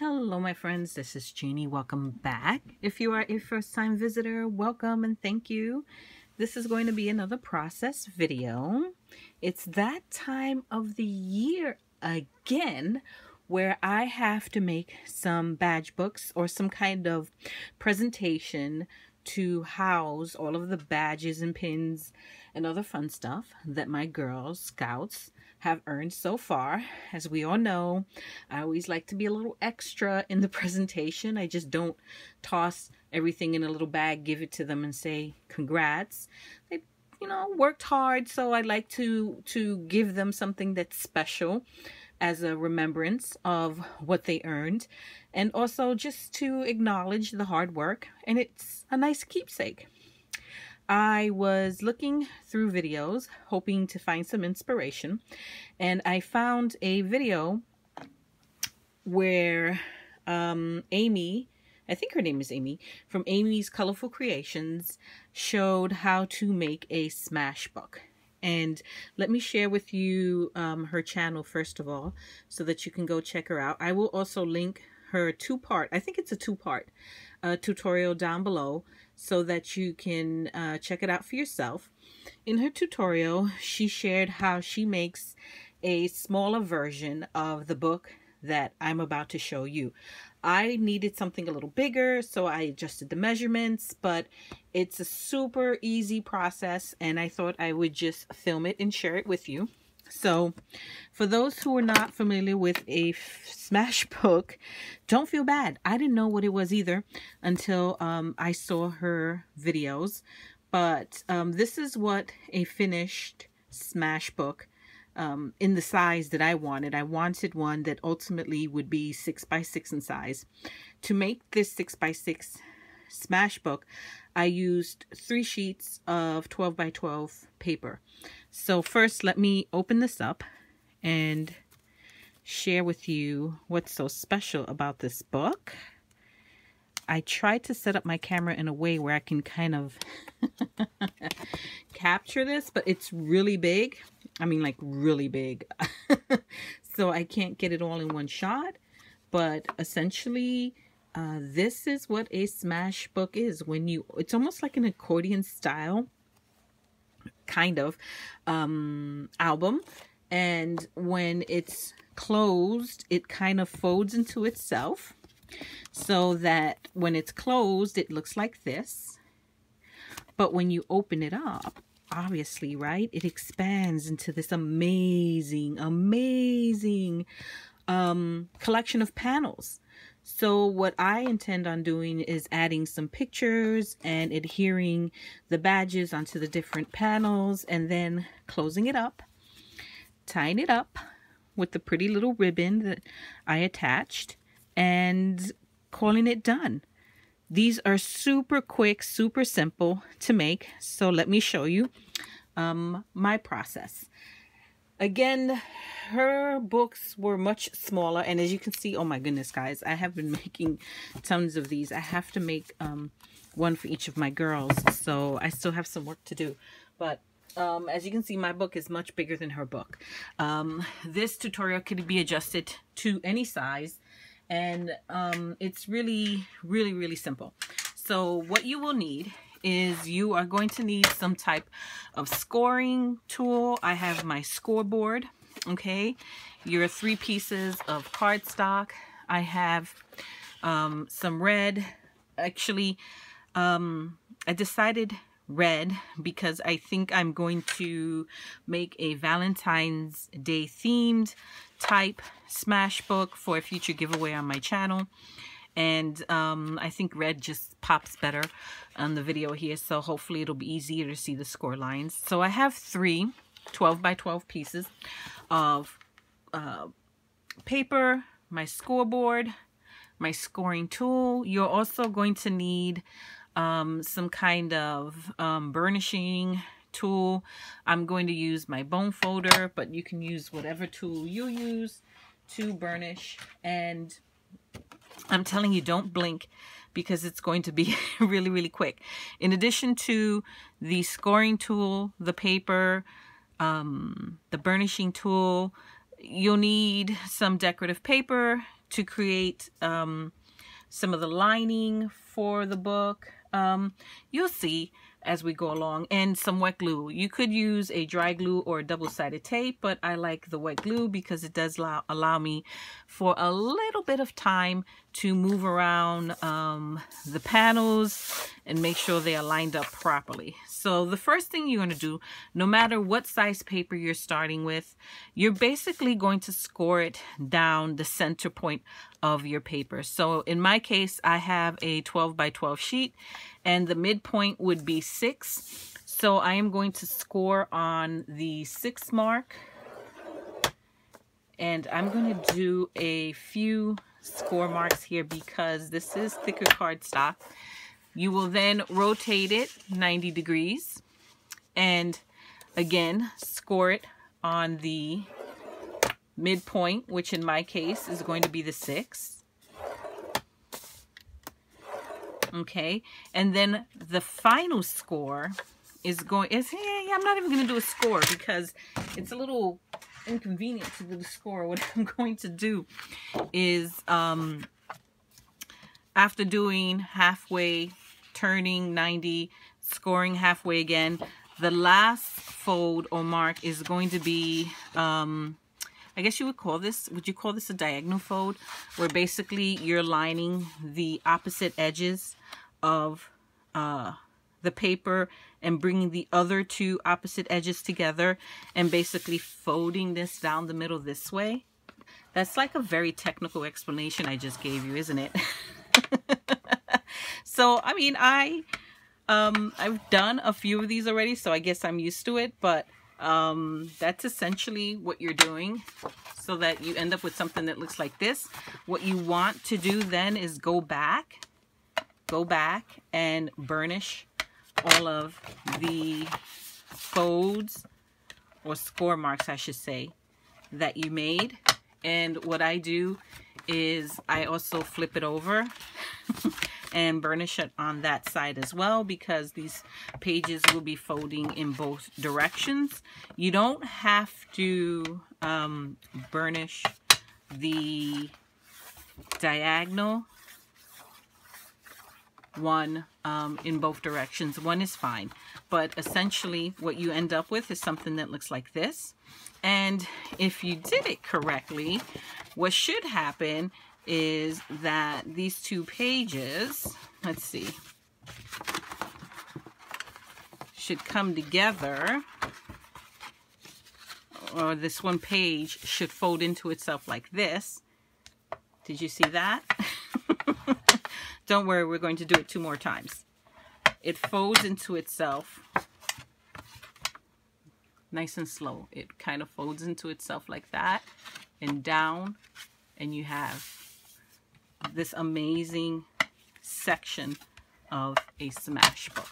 Hello my friends, this is Jeannie. Welcome back. If you are a first-time visitor, welcome and thank you. This is going to be another process video. It's that time of the year again where I have to make some badge books or some kind of presentation to house all of the badges and pins and other fun stuff that my Girl Scouts have earned so far. As we all know, I always like to be a little extra in the presentation. I just don't toss everything in a little bag, give it to them and say congrats. They, worked hard, so I like to give them something that's special as a remembrance of what they earned, and also just to acknowledge the hard work, and it's a nice keepsake. I was looking through videos hoping to find some inspiration, and I found a video where Amy, I think her name is Amy, from Amy's Colorful Creations, showed how to make a smash book. And let me share with you her channel first of all, so that you can go check her out. I will also link her two-part, I think it's a two-part tutorial down below, so that you can check it out for yourself. In her tutorial, she shared how she makes a smaller version of the book that I'm about to show you. I needed something a little bigger, so I adjusted the measurements, but it's a super easy process, and I thought I would just film it and share it with you. So for those who are not familiar with a smash book, don't feel bad. I didn't know what it was either until I saw her videos. But this is what a finished smash book in the size that I wanted. I wanted one that ultimately would be 6x6 in size. To make this 6x6 smash book, I used 3 sheets of 12x12 paper. So first, let me open this up and share with you what's so special about this book. I tried to set up my camera in a way where I can kind of capture this, but it's really big. I mean, like really big. So I can't get it all in one shot, but essentially this is what a smash book is. It's almost like an accordion style kind of album, and when it's closed, it kind of folds into itself, so that when it's closed, it looks like this. But when you open it up, obviously, right, it expands into this amazing collection of panels. So what I intend on doing is adding some pictures and adhering the badges onto the different panels, and then closing it up, tying it up with the pretty little ribbon that I attached, and calling it done. These are super quick, super simple to make. So let me show you my process. Again, her books were much smaller, and as you can see, oh my goodness guys, I have been making tons of these. I have to make one for each of my girls, so I still have some work to do. But as you can see, my book is much bigger than her book. This tutorial could be adjusted to any size, and it's really simple. So what you will need is you are going to need some type of scoring tool. I have my scoreboard, okay? Your 3 pieces of cardstock. I have some red. Actually, I decided red because I think I'm going to make a Valentine's Day themed type smash book for a future giveaway on my channel. And I think red just pops better on the video here, so hopefully it'll be easier to see the score lines. So I have 3 12x12 pieces of paper, my scoreboard, my scoring tool. You're also going to need some kind of burnishing tool. I'm going to use my bone folder, but you can use whatever tool you use to burnish. And I'm telling you, don't blink, because it's going to be really quick. In addition to the scoring tool, the paper, the burnishing tool, you'll need some decorative paper to create some of the lining for the book. You'll see as we go along, and some wet glue. You could use a dry glue or a double-sided tape, but I like the wet glue because it does allow me for a little bit of time to move around the panels and make sure they are lined up properly. So the first thing you're going to do, no matter what size paper you're starting with, you're basically going to score it down the center point of your paper. So in my case, I have a 12 by 12 sheet, and the midpoint would be 6. So I am going to score on the 6 mark, and I'm going to do a few score marks here because this is thicker cardstock. You will then rotate it 90 degrees and again score it on the midpoint, which in my case is going to be the 6. Okay, and then the final score is going, I'm not even going to do a score because it's a little inconvenient to do the score. What I'm going to do is after doing halfway, turning 90, scoring halfway again, the last fold or mark is going to be I guess you would call this, would you call this a diagonal fold, where basically you're lining the opposite edges of the paper and bringing the other two opposite edges together and basically folding this down the middle this way. That's like a very technical explanation I just gave you, isn't it? So, I mean, I've done a few of these already, so I guess I'm used to it, but that's essentially what you're doing so that you end up with something that looks like this. What you want to do then is go back and burnish all of the folds or score marks, I should say, that you made. And what I do is I also flip it over and burnish it on that side as well, because these pages will be folding in both directions. You don't have to burnish the diagonal one in both directions. One is fine, but essentially what you end up with is something that looks like this. And if you did it correctly, what should happen is that these two pages, let's see, should come together, or this one page should fold into itself like this. Did you see that? Don't worry, we're going to do it 2 more times. It folds into itself nice and slow. It kind of folds into itself like that and down, and you have this amazing section of a smash book.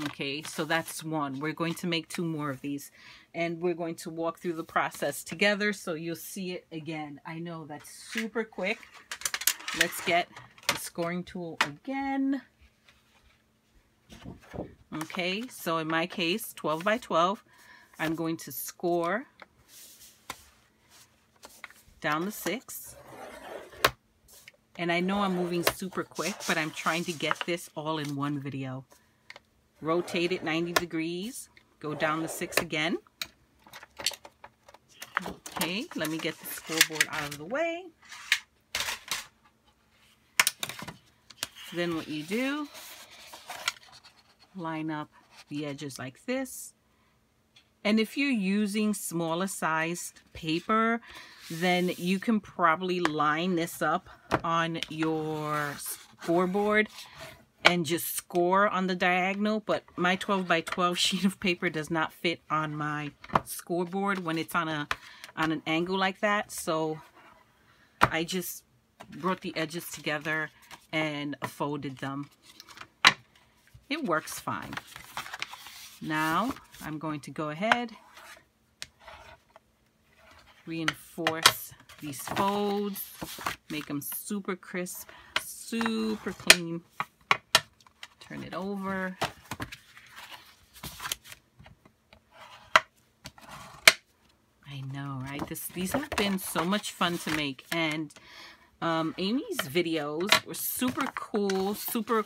Okay, so that's one. We're going to make 2 more of these, and we're going to walk through the process together so you'll see it again. I know that's super quick. Let's get the scoring tool again. Okay, so in my case, 12 by 12, I'm going to score down the 6. And I know I'm moving super quick, but I'm trying to get this all in one video. Rotate it 90 degrees. Go down the 6 again. Okay, let me get the scoreboard out of the way. Then what you do, line up the edges like this. And if you're using smaller size paper, then you can probably line this up on your scoreboard and just score on the diagonal. But my 12 by 12 sheet of paper does not fit on my scoreboard when it's on an angle like that. So I just brought the edges together and folded them. It works fine. Now I'm going to go ahead, reinforce these folds, make them super crisp, super clean. Turn it over. I know, right? These have been so much fun to make, and Amy's videos were super cool, super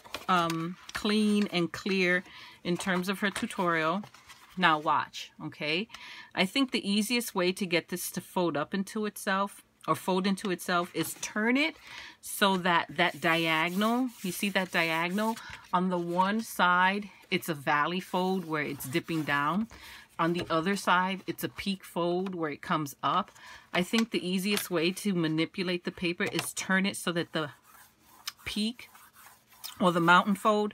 clean and clear in terms of her tutorial. Now watch, okay? I think the easiest way to get this to fold up into itself, or fold into itself, is turn it so that that diagonal, you see that diagonal? On the one side, it's a valley fold where it's dipping down. On the other side, it's a peak fold where it comes up. I think the easiest way to manipulate the paper is turn it so that the peak or the mountain fold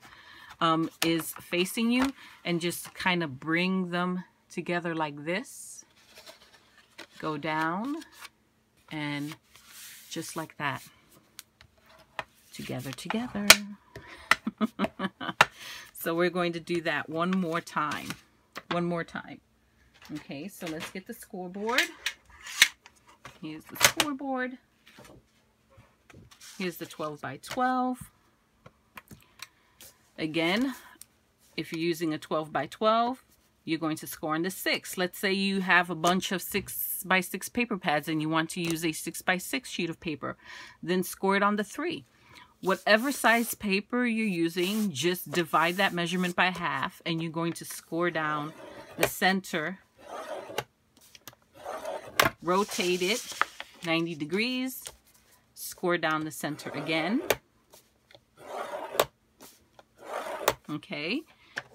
is facing you, and just kind of bring them together like this. Go down and just like that. Together, together. So we're going to do that one more time. One more time. Okay, so let's get the scoreboard. Here's the scoreboard. Here's the 12 by 12. Again, if you're using a 12 by 12, you're going to score on the 6. Let's say you have a bunch of 6 by 6 paper pads and you want to use a 6 by 6 sheet of paper. Then score it on the 3. Whatever size paper you're using, just divide that measurement by half, and you're going to score down the center. Rotate it 90 degrees. Score down the center again. Okay,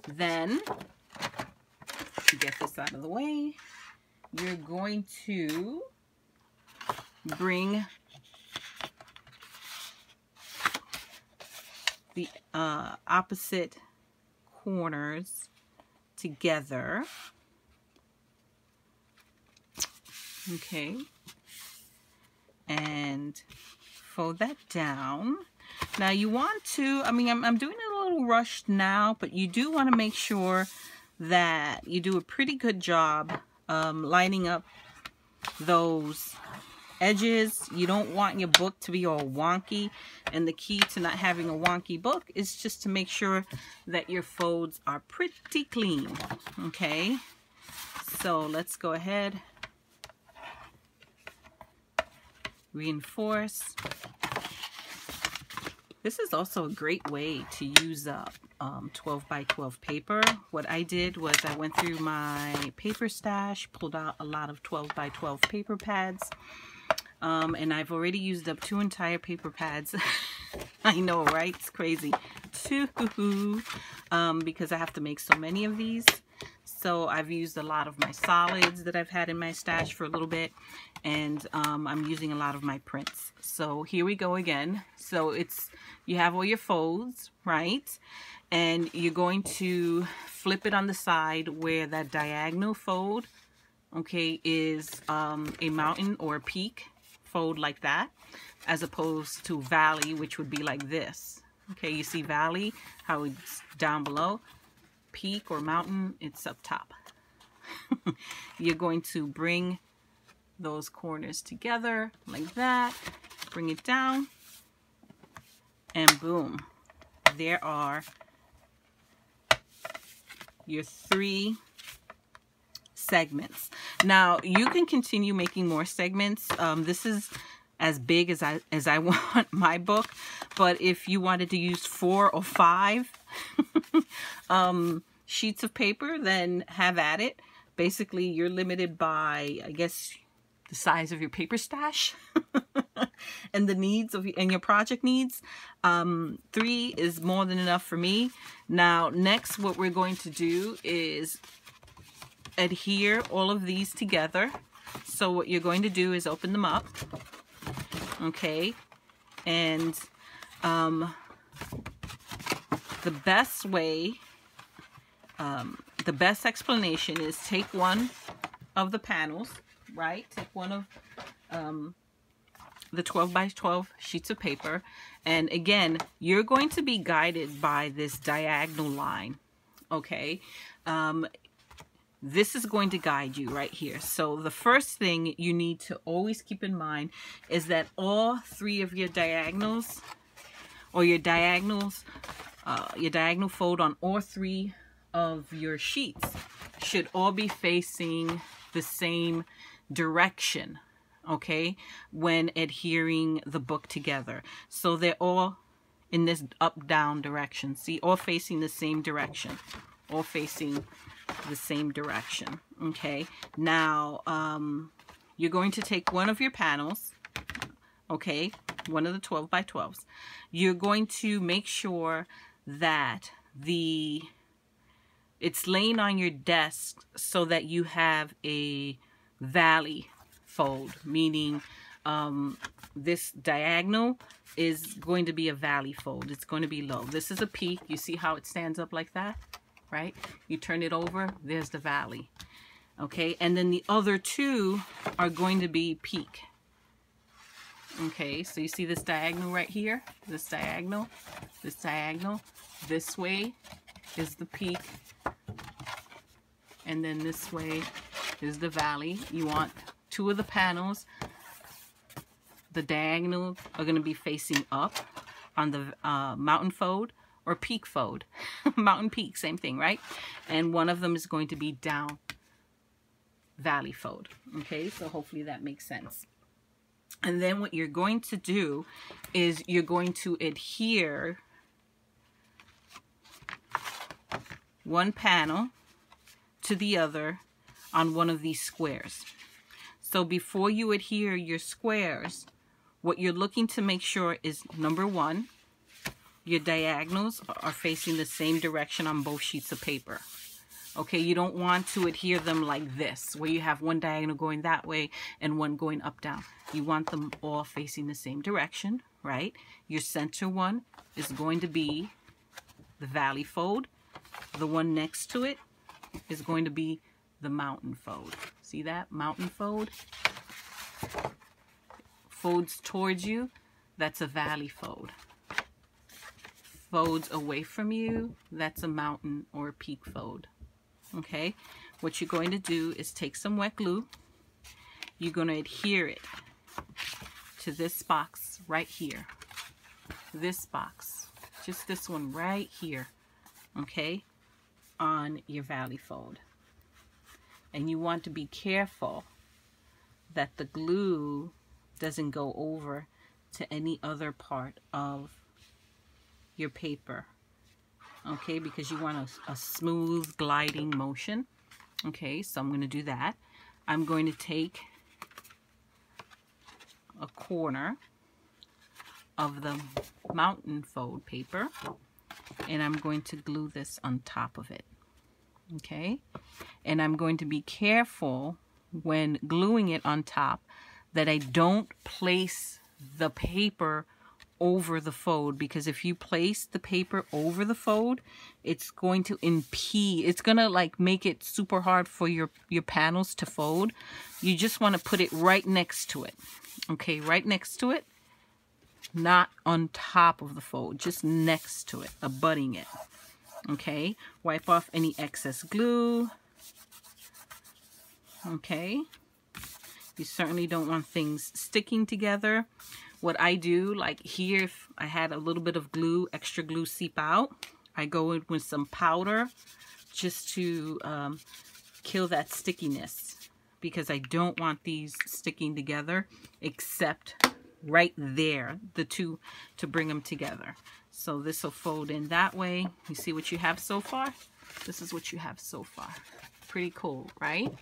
then to get this out of the way, you're going to bring the opposite corners together. Okay, and fold that down. Now you want to, I mean, I'm doing it a little rushed now, but you do want to make sure that you do a pretty good job lining up those edges. You don't want your book to be all wonky, and the key to not having a wonky book is just to make sure that your folds are pretty clean. Okay, so let's go ahead, reinforce. This is also a great way to use up 12 by 12 paper. What I did was I went through my paper stash, pulled out a lot of 12 by 12 paper pads, and I've already used up 2 entire paper pads. I know, right? It's crazy. 2, because I have to make so many of these. So I've used a lot of my solids that I've had in my stash for a little bit, and I'm using a lot of my prints. So here we go again. So it's, you have all your folds, right? And you're going to flip it on the side where that diagonal fold, okay, is a mountain or a peak fold like that, as opposed to valley, which would be like this. Okay, you see valley, how it's down below. Peak or mountain, it's up top. You're going to bring those corners together like that, bring it down, and boom, there are your 3 segments. Now you can continue making more segments. This is as big as I want my book, but if you wanted to use 4 or 5 sheets of paper, then have at it. Basically, you're limited by, I guess, the size of your paper stash and the needs of and your project needs. 3 is more than enough for me. Now, next, what we're going to do is adhere all of these together. So what you're going to do is open them up, okay, and the best way, the best explanation is take one of the panels, right? Take one of the 12 by 12 sheets of paper, and again, you're going to be guided by this diagonal line, okay? This is going to guide you right here. So the first thing you need to always keep in mind is that all 3 of your diagonals, or your diagonal fold on all 3 of your sheets should all be facing the same direction, okay, when adhering the book together. So they're all in this up-down direction. See, all facing the same direction. All facing the same direction. Okay, now you're going to take one of your panels, okay, one of the 12 by 12s. You're going to make sure that it's laying on your desk so that you have a valley fold, meaning this diagonal is going to be a valley fold. It's going to be low. This is a peak. You see how it stands up like that, right? You turn it over, there's the valley. Okay, and then the other two are going to be peak. Okay, so you see this diagonal right here? This diagonal, this way is the peak, and then this way is the valley. You want two of the panels, the diagonal are going to be facing up on the mountain fold or peak fold. Mountain peak, same thing, right? And one of them is going to be down valley fold. Okay, so hopefully that makes sense. And then what you're going to do is you're going to adhere one panel to the other on one of these squares. So before you adhere your squares, what you're looking to make sure is, number one, your diagonals are facing the same direction on both sheets of paper. Okay, you don't want to adhere them like this, where you have one diagonal going that way and one going up, down. You want them all facing the same direction, right? Your center one is going to be the valley fold. The one next to it is going to be the mountain fold. See that? Mountain fold. Folds towards you, that's a valley fold. Folds away from you, that's a mountain or a peak fold. Okay, what you're going to do is take some wet glue. You're going to adhere it to this box right here. This box, just this one right here, okay, on your valley fold. And you want to be careful that the glue doesn't go over to any other part of your paper. Okay, because you want a smooth gliding motion. Okay, so I'm going to do that. I'm going to take a corner of the mountain fold paper and I'm going to glue this on top of it. Okay, and I'm going to be careful when gluing it on top that I don't place the paper over the fold, because if you place the paper over the fold, it's going to impede. It's going to like make it super hard for your panels to fold. You just want to put it right next to it. Okay, right next to it, not on top of the fold, just next to it, abutting it. Okay, wipe off any excess glue. Okay, you certainly don't want things sticking together. What I do, like here, if I had a little bit of glue, extra glue seep out, I go in with some powder just to kill that stickiness, because I don't want these sticking together except right there, the two, to bring them together. So this will fold in that way. You see what you have so far? This is what you have so far. Pretty cool, right?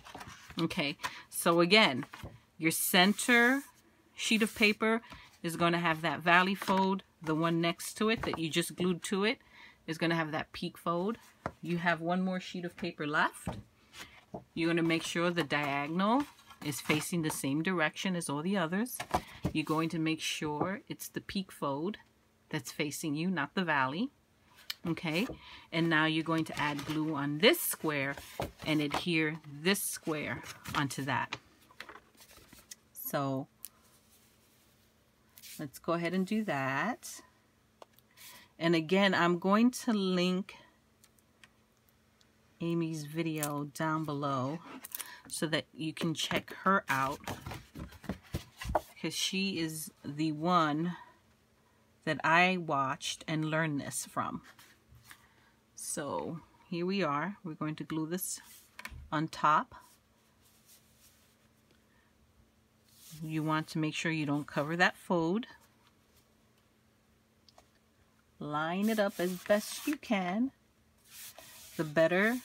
Okay, so again, your center sheet of paper is going to have that valley fold. The one next to it that you just glued to it is going to have that peak fold. You have one more sheet of paper left. You're going to make sure the diagonal is facing the same direction as all the others. You're going to make sure it's the peak fold that's facing you, not the valley. Okay, and now you're going to add glue on this square and adhere this square onto that. So let's go ahead and do that. And again, I'm going to link Amy's video down below so that you can check her out, because she is the one that I watched and learned this from. So here we are. We're going to glue this on top. You want to make sure you don't cover that fold. Line it up as best you can. The better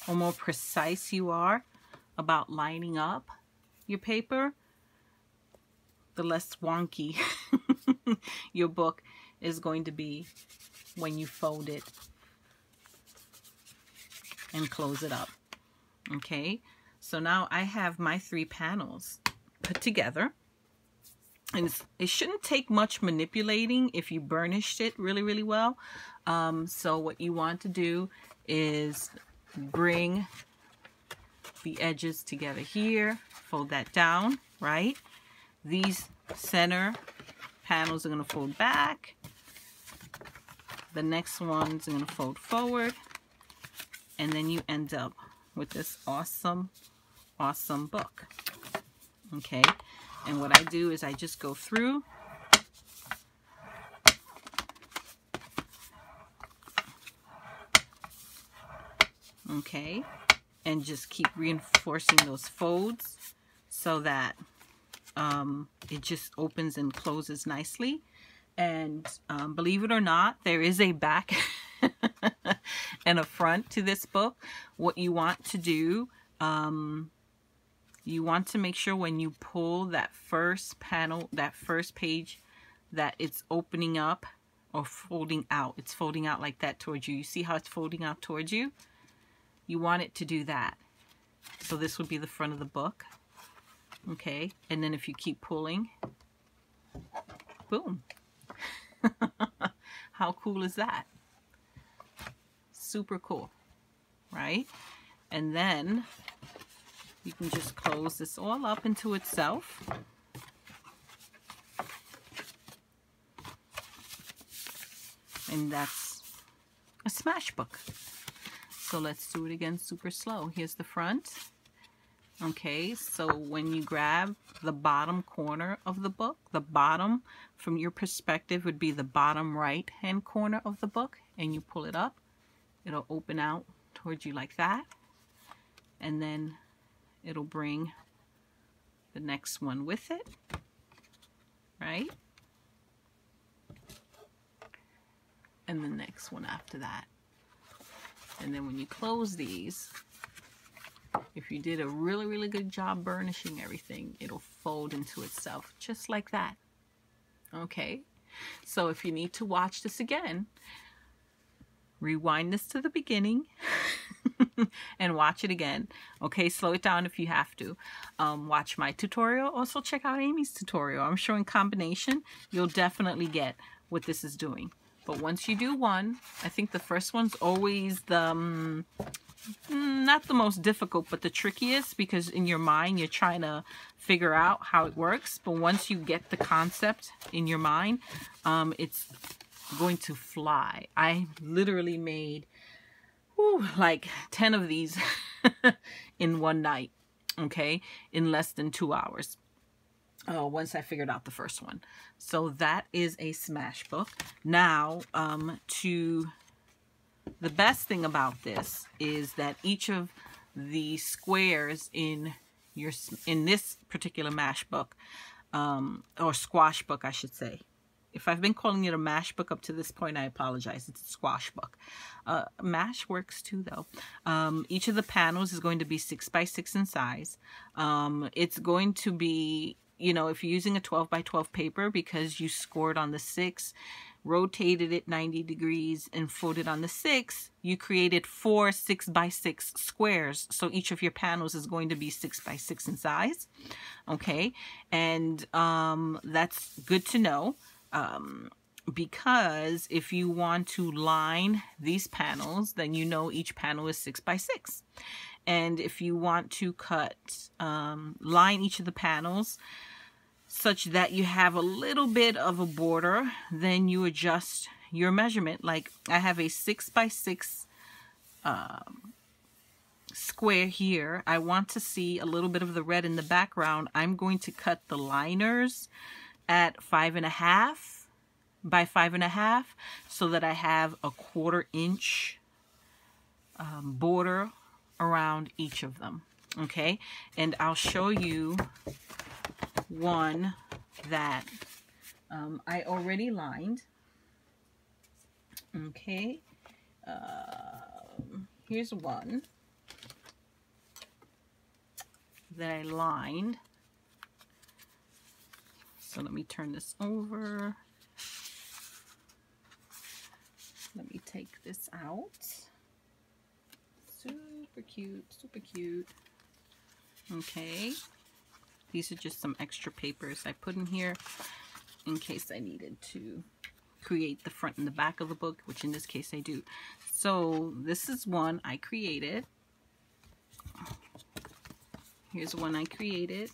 or more precise you are about lining up your paper, the less wonky your book is going to be when you fold it and close it up. Okay, so now I have my 3 panels put together, and it shouldn't take much manipulating if you burnished it really well. So what you want to do is bring the edges together here, fold that down, right? These center panels are going to fold back. The next ones are going to fold forward, and then you end up with this awesome book. Okay, and what I do is I just go through and just keep reinforcing those folds so that it just opens and closes nicely. And believe it or not, there is a back and a front to this book. What you want to do, you want to make sure when you pull that first panel, that first page, that it's opening up or folding out. It's folding out like that towards you. You see how it's folding out towards you? You want it to do that. So this would be the front of the book. Okay, and then if you keep pulling, boom. How cool is that? Super cool, right? And then you can just close this all up into itself. And that's a smash book. So let's do it again super slow. Here's the front. Okay, so when you grab the bottom corner of the book, the bottom from your perspective would be the bottom right hand corner of the book, and you pull it up, it'll open out towards you like that, and then it'll bring the next one with it, right? And the next one after that. And then when you close these, if you did a really good job burnishing everything, it'll fold into itself just like that. Okay, so if you need to watch this again, rewind this to the beginning and watch it again. Okay, slow it down if you have to. Watch my tutorial. Also check out Amy's tutorial. I'm sure in combination you'll definitely get what this is doing. But once you do one, I think the first one's always the not the most difficult, but the trickiest, because in your mind you're trying to figure out how it works. But once you get the concept in your mind, it's going to fly. I literally made like 10 of these in one night, okay, in less than 2 hours. Once I figured out the first one. So that is a smash book. Now, the best thing about this is that each of the squares in this particular mash book, or squash book, I should say. If I've been calling it a mash book up to this point, I apologize. It's a squash book. Mash works too, though. Each of the panels is going to be 6 by 6 in size. It's going to be, you know, if you're using a 12 by 12 paper, because you scored on the 6, rotated it 90 degrees and folded on the 6, you created 4 6 by 6 squares. So each of your panels is going to be 6 by 6 in size. Okay, and that's good to know, because if you want to line these panels, then you know each panel is 6 by 6. And if you want to line each of the panels such that you have a little bit of a border, then you adjust your measurement. Like I have a 6 by 6 square here. I want to see a little bit of the red in the background. I'm going to cut the liners at 5.5 by 5.5 so that I have a 1/4 inch border around each of them. Okay, and I'll show you one that I already lined. Okay, here's one that I lined. So let me turn this over. Let me take this out. Super cute, super cute. Okay, these are just some extra papers I put in here in case I needed to create the front and the back of the book, which in this case I do. So this is one I created. Here's one I created,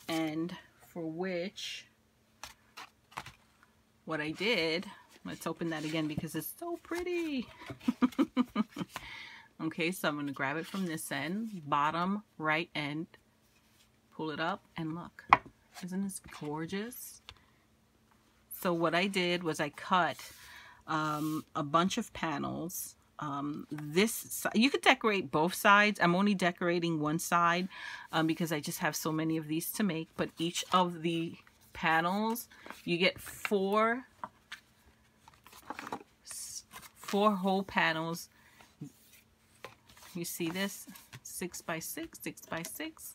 and for which what I did, let's open that again because it's so pretty. Okay, so I'm going to grab it from this end, bottom right end, pull it up, and look. Isn't this gorgeous? So what I did was I cut a bunch of panels. This you could decorate both sides. I'm only decorating one side because I just have so many of these to make. But each of the panels, you get four whole panels. You see this? 6 by 6, 6 by 6,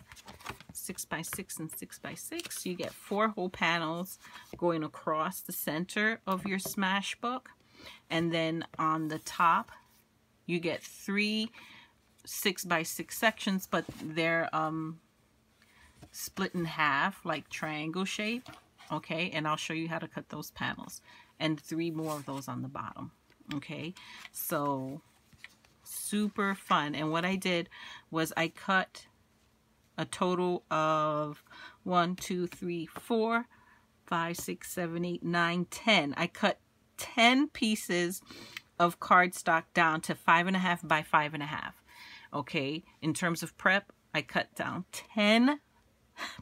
6 by 6, and 6 by 6. You get 4 whole panels going across the center of your smash book, and then on the top you get 3 6 by 6 sections, but they're split in half like triangle shape. Okay, and I'll show you how to cut those panels, and 3 more of those on the bottom. Okay, so super fun. And what I did was I cut a total of 1, 2, 3, 4, 5, 6, 7, 8, 9, 10. I cut 10 pieces of cardstock down to 5.5 by 5.5. Okay, in terms of prep, I cut down 10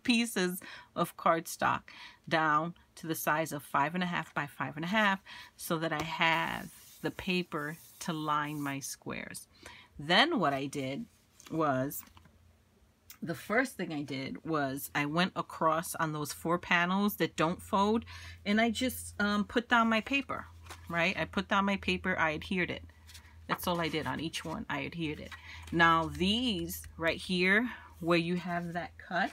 pieces of cardstock down to the size of 5.5 by 5.5 so that I have the paper to line my squares. Then what I did was, the first thing I did was I went across on those 4 panels that don't fold, and I just put down my paper, right? I put down my paper, I adhered it. That's all I did on each one. I adhered it. Now these right here, where you have that cut,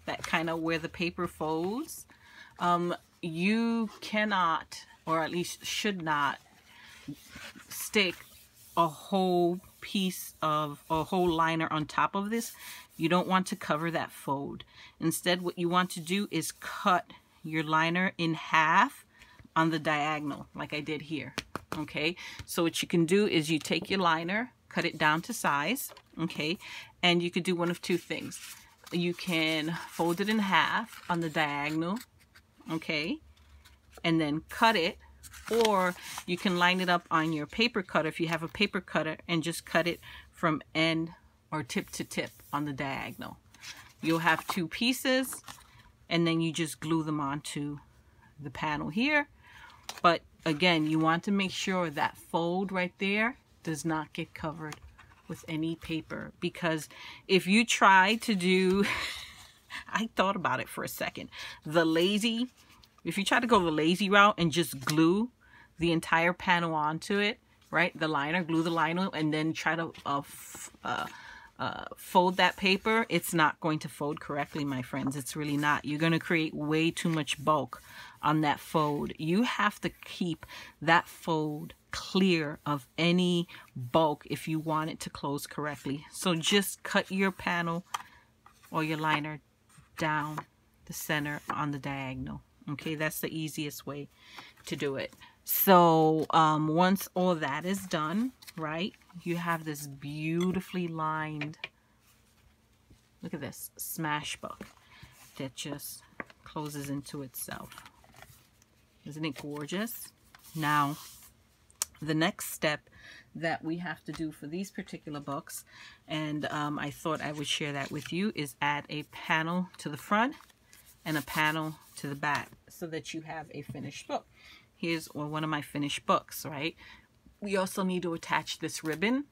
that kind of where the paper folds, you cannot, or at least should not, stick a whole piece of a whole liner on top of this. You don't want to cover that fold. Instead, what you want to do is cut your liner in half on the diagonal, like I did here. Okay, so what you can do is you take your liner, cut it down to size, okay, and you could do one of 2 things. You can fold it in half on the diagonal, okay, and then cut it, or you can line it up on your paper cutter if you have a paper cutter and just cut it from end or tip to tip on the diagonal. You'll have 2 pieces, and then you just glue them onto the panel here. But again, you want to make sure that fold right there does not get covered with any paper, because if you try to do I thought about it for a second, if you try to go the lazy route and just glue the entire panel onto it, right, the liner, glue the liner, and then try to fold that paper, it's not going to fold correctly, my friends. It's really not. You're going to create way too much bulk on that fold. You have to keep that fold clear of any bulk if you want it to close correctly. So just cut your panel or your liner down the center on the diagonal. Okay, that's the easiest way to do it. So once all that is done, right, you have this beautifully lined, look at this, smash book that just closes into itself. Isn't it gorgeous? Now, the next step that we have to do for these particular books, and I thought I would share that with you, is add a panel to the front and a panel to the back so that you have a finished book. Here's one of my finished books, right? We also need to attach this ribbon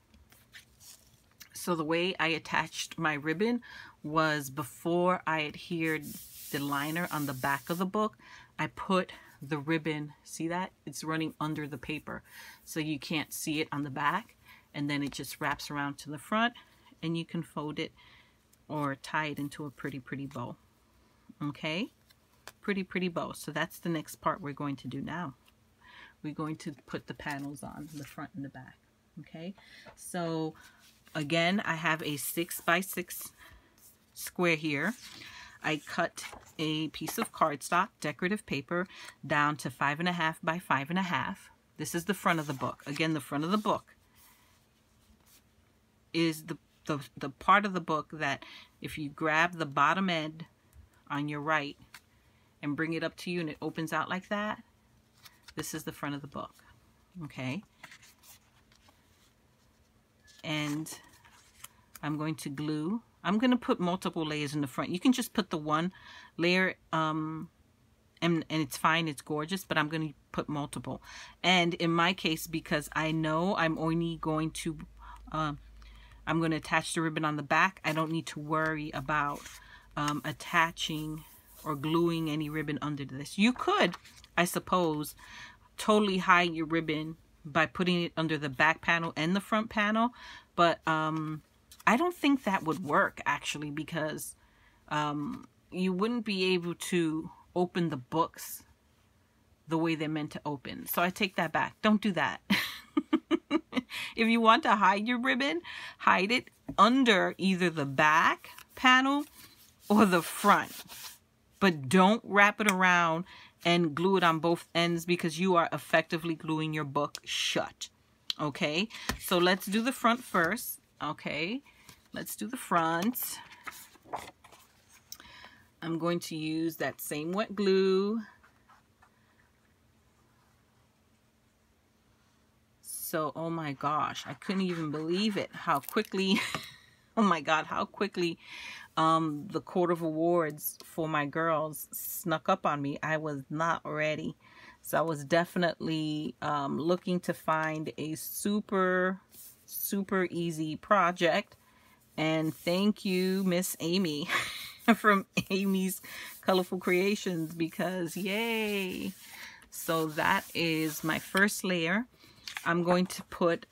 So the way I attached my ribbon was before I adhered the liner on the back of the book, I put the ribbon, see that? It's running under the paper, so you can't see it on the back, and then it just wraps around to the front, and you can fold it or tie it into a pretty bow. Okay, pretty bow. So that's the next part we're going to do now. We're going to put the panels on the front and the back. Okay, so again, I have a 6x6 square here. I cut a piece of cardstock, decorative paper, down to 5.5 by 5.5. This is the front of the book. Again, the front of the book is the part of the book that if you grab the bottom end on your right and bring it up to you and it opens out like that, this is the front of the book. Okay. And I'm going to glue. I'm going to put multiple layers in the front. You can just put the one layer and it's fine, it's gorgeous, but I'm going to put multiple. And in my case, because I know I'm only going to I'm going to attach the ribbon on the back, I don't need to worry about attaching or gluing any ribbon under this. You could, I suppose, totally hide your ribbon by putting it under the back panel and the front panel, but I don't think that would work actually, because you wouldn't be able to open the books the way they're meant to open. So I take that back. Don't do that. If you want to hide your ribbon, hide it under either the back panel or the front. But don't wrap it around and glue it on both ends, because you are effectively gluing your book shut. Okay, so let's do the front first. Okay, let's do the front. I'm going to use that same wet glue. So, oh my gosh, I couldn't even believe it, how quickly, oh my God, how quickly the Court of Awards for my girls snuck up on me. I was not ready. So I was definitely looking to find a super easy project. And thank you, Miss Amy from Amy's Colorful Creations, because yay. So that is my first layer. I'm going to put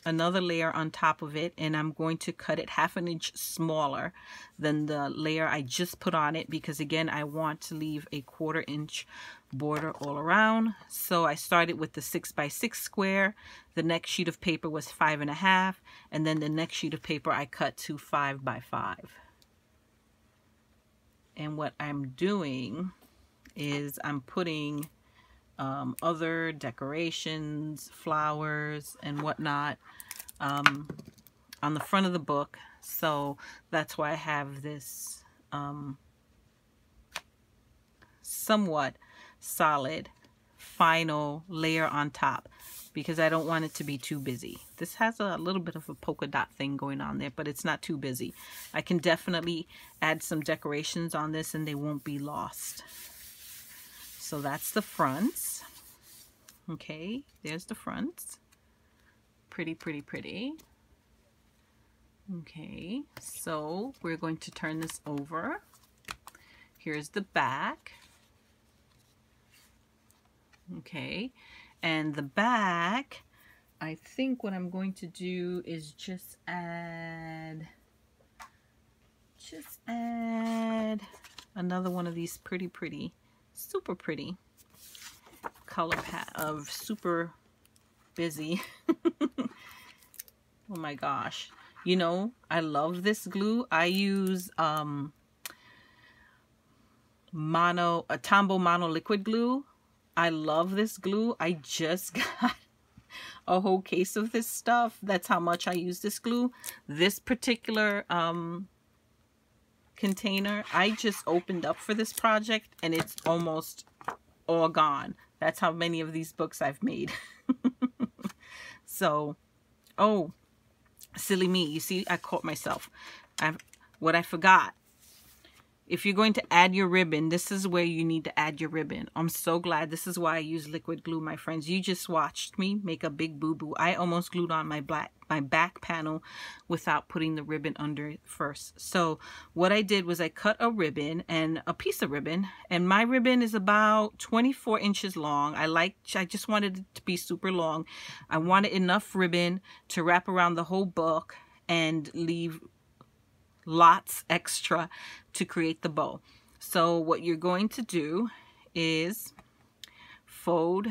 another layer on top of it, and I'm going to cut it 1/2 inch smaller than the layer I just put on it, because again, I want to leave a 1/4 inch border all around. So I started with the 6x6 square. The next sheet of paper was 5.5, and then the next sheet of paper I cut to 5x5. And what I'm doing is I'm putting other decorations, flowers and whatnot on the front of the book. So that's why I have this somewhat solid final layer on top, because I don't want it to be too busy. This has a little bit of a polka dot thing going on there, but it's not too busy. I can definitely add some decorations on this and they won't be lost. So that's the fronts. Okay, there's the fronts. Pretty. Okay, so we're going to turn this over. Here's the back. Okay, and the back, I think what I'm going to do is just add another one of these pretty, super pretty color of Super Busy. Oh my gosh, you know, I love this glue. I use Tombow Mono liquid glue. I love this glue. I just got a whole case of this stuff. That's how much I use this glue. This particular container I just opened up for this project and it's almost all gone. That's how many of these books I've made. So, oh, silly me. You see, I caught myself. What I forgot if you're going to add your ribbon, this is where you need to add your ribbon. I'm so glad. This is why I use liquid glue, my friends. You just watched me make a big boo-boo. I almost glued on my back panel without putting the ribbon under first. So what I did was I cut a ribbon and a piece of ribbon, and my ribbon is about 24 inches long. I just wanted it to be super long. I wanted enough ribbon to wrap around the whole book and leave lots extra to create the bow. So what you're going to do is fold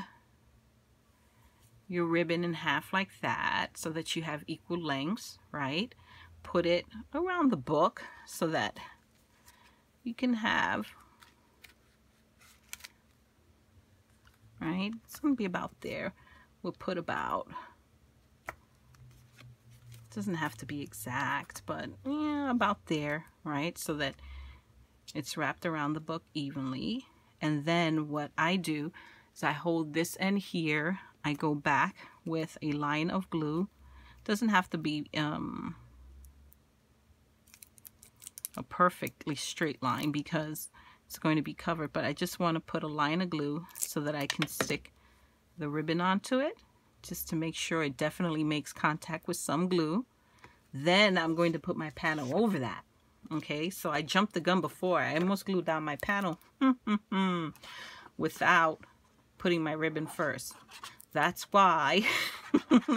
your ribbon in half like that so that you have equal lengths, right? Put it around the book so that you can have, right? It's going to be about there. We'll put about, doesn't have to be exact, but yeah, about there, right? So that it's wrapped around the book evenly. And then what I do is I hold this end here. I go back with a line of glue. Doesn't have to be a perfectly straight line because it's going to be covered, but I just want to put a line of glue so that I can stick the ribbon onto it, just to make sure it definitely makes contact with some glue. Then I'm going to put my panel over that. Okay, so I jumped the gun before. I almost glued down my panel without putting my ribbon first. That's why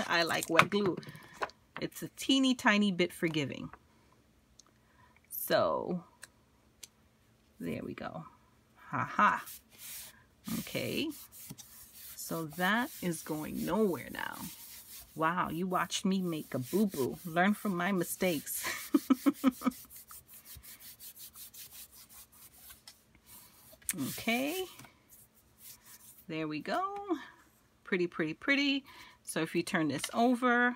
I like wet glue. It's a teeny tiny bit forgiving. So there we go. Haha. Okay. So that is going nowhere now. Wow, you watched me make a boo-boo. Learn from my mistakes. Okay. There we go. Pretty, pretty, pretty. So if you turn this over,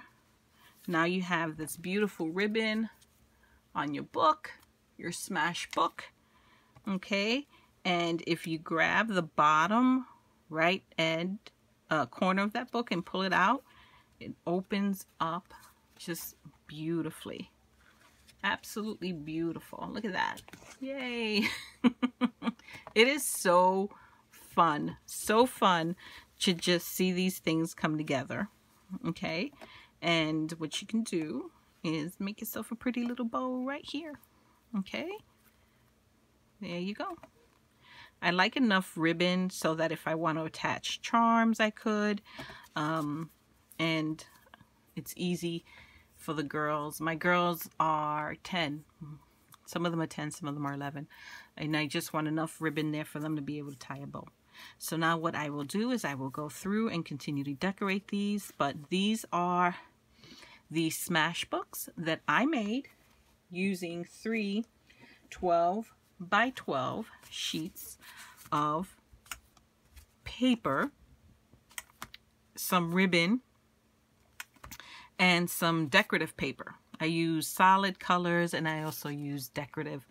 now you have this beautiful ribbon on your book, your smash book. Okay. And if you grab the bottom right end corner of that book and pull it out, it opens up just beautifully. Absolutely beautiful. Look at that. Yay. It is so fun to just see these things come together. Okay. And what you can do is make yourself a pretty little bow right here. Okay. There you go. I like enough ribbon so that if I want to attach charms, I could. And it's easy for the girls. My girls are 10. Some of them are 10, some of them are 11. And I just want enough ribbon there for them to be able to tie a bow. So now what I will do is I will go through and continue to decorate these. But these are the smash books that I made using 3 12 by 12 sheets of paper, some ribbon, and some decorative paper. I use solid colors, and I also use decorative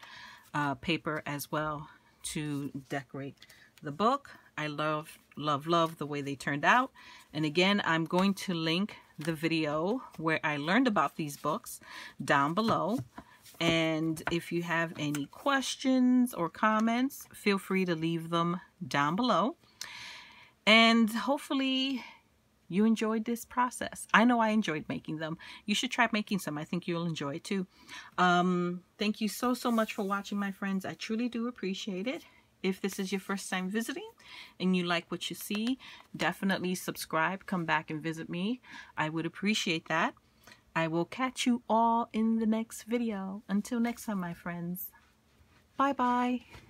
paper as well to decorate the book. I love the way they turned out. And again, I'm going to link the video where I learned about these books down below. And if you have any questions or comments, feel free to leave them down below. And hopefully you enjoyed this process. I know I enjoyed making them. You should try making some. I think you'll enjoy it too. Thank you so much for watching, my friends. I truly do appreciate it. If this is your first time visiting and you like what you see, definitely subscribe. Come back and visit me. I would appreciate that. I will catch you all in the next video. Until next time, my friends. Bye-bye.